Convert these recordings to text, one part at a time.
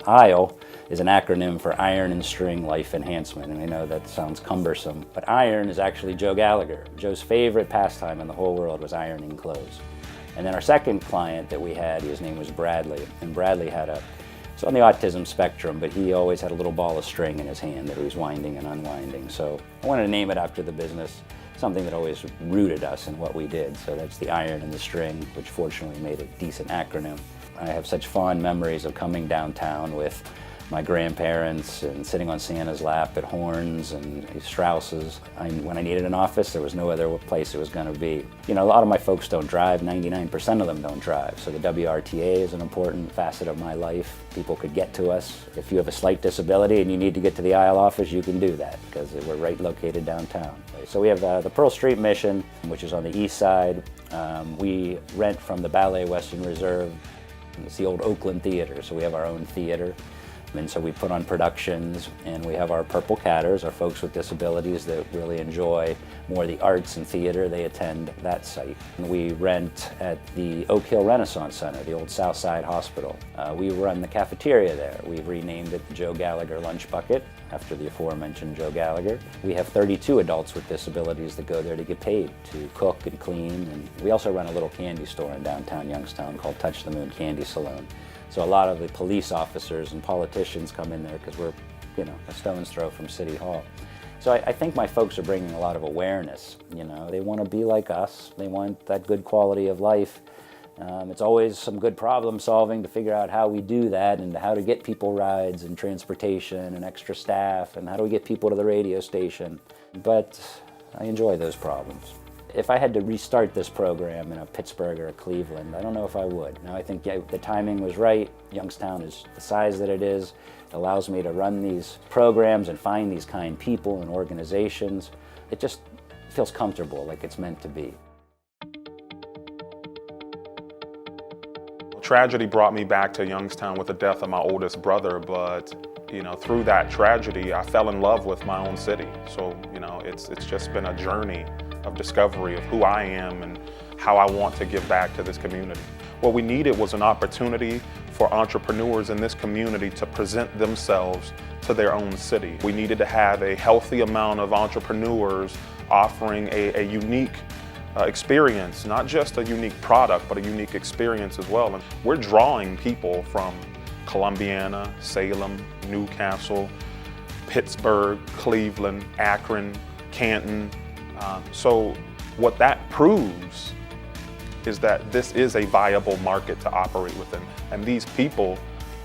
ILE is an acronym for Iron and String Life Enhancement, and I know that sounds cumbersome, but iron is actually Joe Gallagher. Joe's favorite pastime in the whole world was ironing clothes. And then our second client that we had, his name was Bradley, and Bradley was on the autism spectrum, but he always had a little ball of string in his hand that he was winding and unwinding. So I wanted to name it after the business, something that always rooted us in what we did. So that's the iron and the string, which fortunately made a decent acronym. I have such fond memories of coming downtown with my grandparents and sitting on Santa's lap at Horns and Strauss's. When I needed an office, there was no other place it was going to be. You know, a lot of my folks don't drive, 99% of them don't drive, so the WRTA is an important facet of my life. People could get to us. If you have a slight disability and you need to get to the ILE office, you can do that because we're right located downtown. So we have the Pearl Street Mission, which is on the east side. We rent from the Ballet Western Reserve. It's the old Oakland Theater, so we have our own theater. And so we put on productions, and we have our Purple Catters, our folks with disabilities that really enjoy more of the arts and theater. They attend that site. And we rent at the Oak Hill Renaissance Center, the old Southside Hospital. We run the cafeteria there. We've renamed it the Joe Gallagher Lunch Bucket, after the aforementioned Joe Gallagher. We have 32 adults with disabilities that go there to get paid to cook and clean. And we also run a little candy store in downtown Youngstown called Touch the Moon Candy Saloon. So a lot of the police officers and politicians come in there because we're, you know, a stone's throw from City Hall. So I think my folks are bringing a lot of awareness. You know, they want to be like us. They want that good quality of life. It's always some good problem solving to figure out how we do that and how to get people rides and transportation and extra staff and how do we get people to the radio station. But I enjoy those problems. If I had to restart this program in a Pittsburgh or a Cleveland, I don't know if I would. Now I think the timing was right. Youngstown is the size that it is. It allows me to run these programs and find these kind people and organizations. It just feels comfortable, like it's meant to be. Tragedy brought me back to Youngstown with the death of my oldest brother, but you know, through that tragedy, I fell in love with my own city. So, you know, it's just been a journey of discovery of who I am and how I want to give back to this community. What we needed was an opportunity for entrepreneurs in this community to present themselves to their own city. We needed to have a healthy amount of entrepreneurs offering a unique experience, not just a unique product, but a unique experience as well. And we're drawing people from Columbiana, Salem, Newcastle, Pittsburgh, Cleveland, Akron, Canton. So what that proves is that this is a viable market to operate within. And these people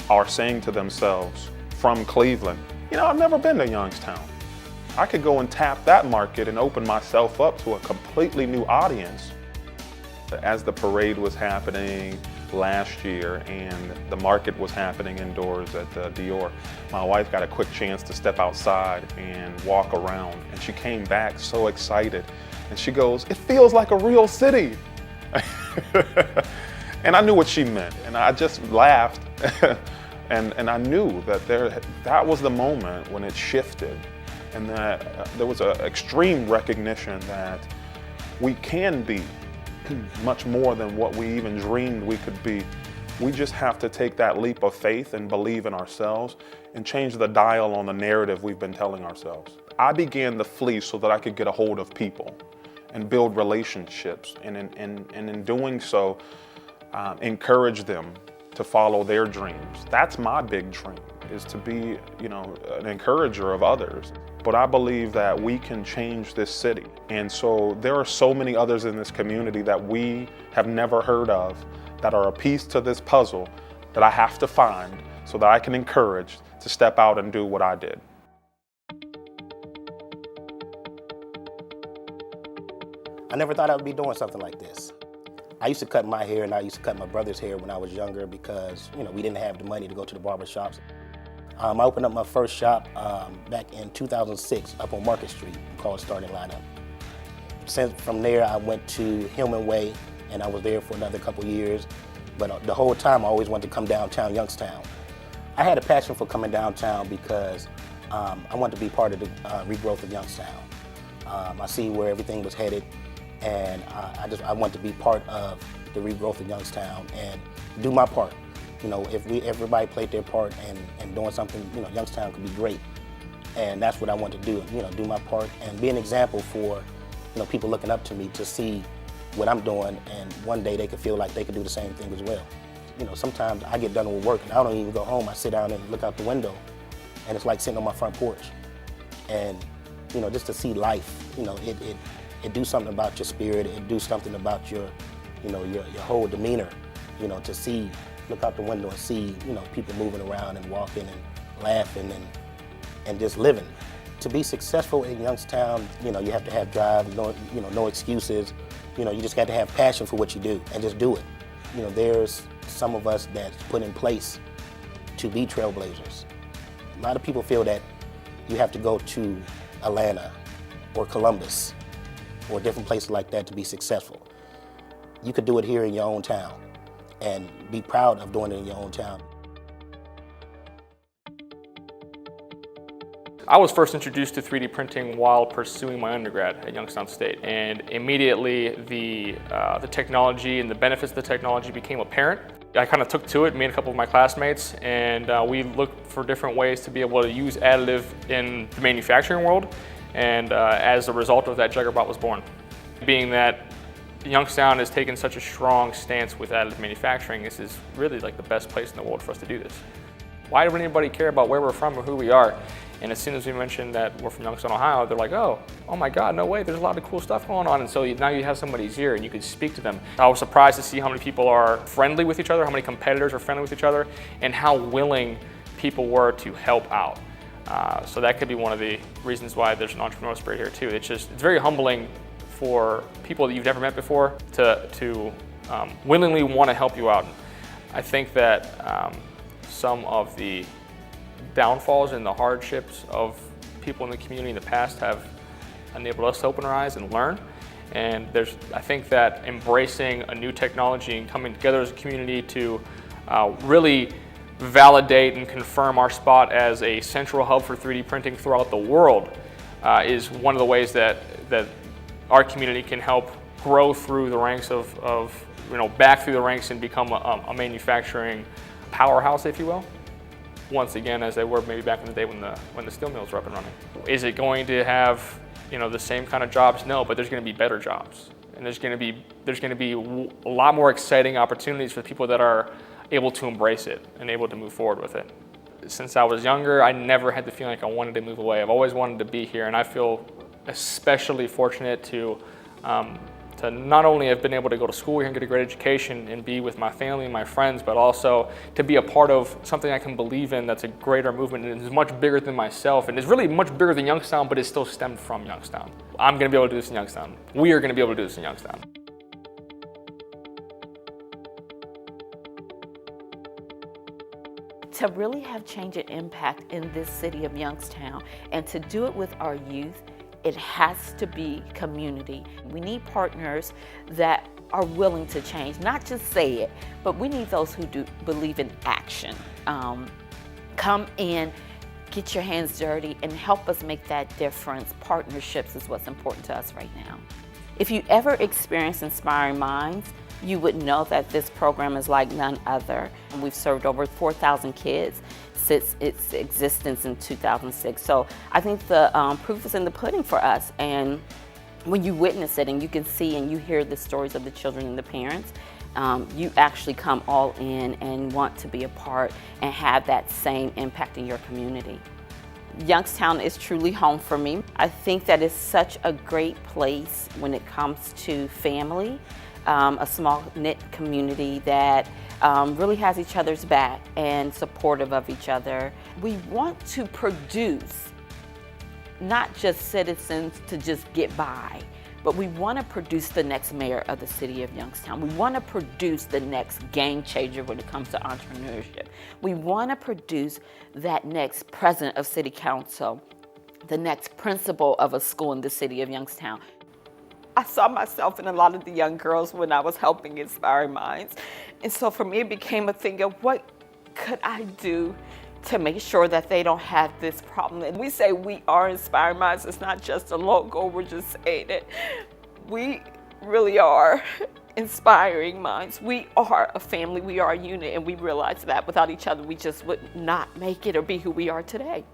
are saying to themselves from Cleveland, you know, I've never been to Youngstown. I could go and tap that market and open myself up to a completely new audience. As the parade was happening last year and the market was happening indoors at Dior, my wife got a quick chance to step outside and walk around, and she came back so excited and she goes, "It feels like a real city." And I knew what she meant, and I just laughed and I knew that that was the moment when it shifted, and that there was an extreme recognition that we can be much more than what we even dreamed we could be. We just have to take that leap of faith and believe in ourselves and change the dial on the narrative we've been telling ourselves. I began to flee so that I could get a hold of people and build relationships, and in doing so, encourage them to follow their dreams. That's my big dream, is to be, you know, an encourager of others. But I believe that we can change this city. And so there are so many others in this community that we have never heard of that are a piece to this puzzle that I have to find so that I can encourage to step out and do what I did. I never thought I would be doing something like this. I used to cut my hair and I used to cut my brother's hair when I was younger because, you know, we didn't have the money to go to the barber shops. I opened up my first shop back in 2006 up on Market Street called Starting Lineup. From there, I went to Hillman Way, and I was there for another couple years. But the whole time, I always wanted to come downtown Youngstown. I had a passion for coming downtown because I wanted to be part of the regrowth of Youngstown. I see where everything was headed, and I want to be part of the regrowth of Youngstown and do my part. if everybody played their part and doing something, Youngstown could be great. And that's what I want to do, do my part and be an example for, people looking up to me to see what I'm doing, and one day they could feel like they could do the same thing as well. Sometimes I get done with work and I don't even go home. I sit down and look out the window, and it's like sitting on my front porch. And, just to see life, it do something about your spirit. It do something about your whole demeanor, to look out the window and see, people moving around and walking and laughing and just living. To be successful in Youngstown, you have to have drive, no excuses. You just got to have passion for what you do and just do it. There's some of us that's put in place to be trailblazers. A lot of people feel that you have to go to Atlanta or Columbus or different places like that to be successful. You could do it here in your own town and be proud of doing it in your own town. I was first introduced to 3D printing while pursuing my undergrad at Youngstown State, and immediately the technology and the benefits of the technology became apparent. I kind of took to it, me and a couple of my classmates, and we looked for different ways to be able to use additive in the manufacturing world, and as a result of that, Juggerbot was born. Being that Youngstown has taken such a strong stance with additive manufacturing, this is really like the best place in the world for us to do this. Why would anybody care about where we're from or who we are? And as soon as we mentioned that we're from Youngstown, Ohio, they're like, oh my God, no way, there's a lot of cool stuff going on. And so now you have somebody's here and you could speak to them. I was surprised to see how many people are friendly with each other, how many competitors are friendly with each other, and how willing people were to help out. So that could be one of the reasons why there's an entrepreneurial spirit here too. It's very humbling for people that you've never met before to willingly want to help you out. I think that some of the downfalls and the hardships of people in the community in the past have enabled us to open our eyes and learn. And I think that embracing a new technology and coming together as a community to really validate and confirm our spot as a central hub for 3D printing throughout the world is one of the ways that our community can help grow through the ranks back through the ranks and become a manufacturing powerhouse, if you will. Once again, as they were maybe back in the day when the steel mills were up and running. Is it going to have the same kind of jobs? No, but there's going to be better jobs, and there's going to be a lot more exciting opportunities for people that are able to embrace it and able to move forward with it. Since I was younger, I never had the feeling like I wanted to move away. I've always wanted to be here, and I feel especially fortunate to not only have been able to go to school here and get a great education and be with my family and my friends, but also to be a part of something I can believe in that's a greater movement and is much bigger than myself and is really much bigger than Youngstown, but is still stemmed from Youngstown. I'm going to be able to do this in Youngstown. We are going to be able to do this in Youngstown. To really have change and impact in this city of Youngstown and to do it with our youth, it has to be community. We need partners that are willing to change, not just say it, but we need those who do believe in action. Come in, get your hands dirty, and help us make that difference. Partnerships is what's important to us right now. If you ever experience Inspiring Minds, you would know that this program is like none other. We've served over 4,000 kids since its existence in 2006. So I think the proof is in the pudding for us. And when you witness it and you can see and you hear the stories of the children and the parents, you actually come all in and want to be a part and have that same impact in your community. Youngstown is truly home for me. I think that it's such a great place when it comes to family, a small knit community that really has each other's back and supportive of each other. We want to produce not just citizens to just get by, but we want to produce the next mayor of the city of Youngstown. We want to produce the next game changer when it comes to entrepreneurship. We want to produce that next president of city council, the next principal of a school in the city of Youngstown. I saw myself in a lot of the young girls when I was helping Inspiring Minds. And so for me, it became a thing of what could I do to make sure that they don't have this problem. And we say we are Inspiring Minds. It's not just a logo, we're just saying it. We really are inspiring minds. We are a family, we are a unit, and we realize that without each other, we just would not make it or be who we are today.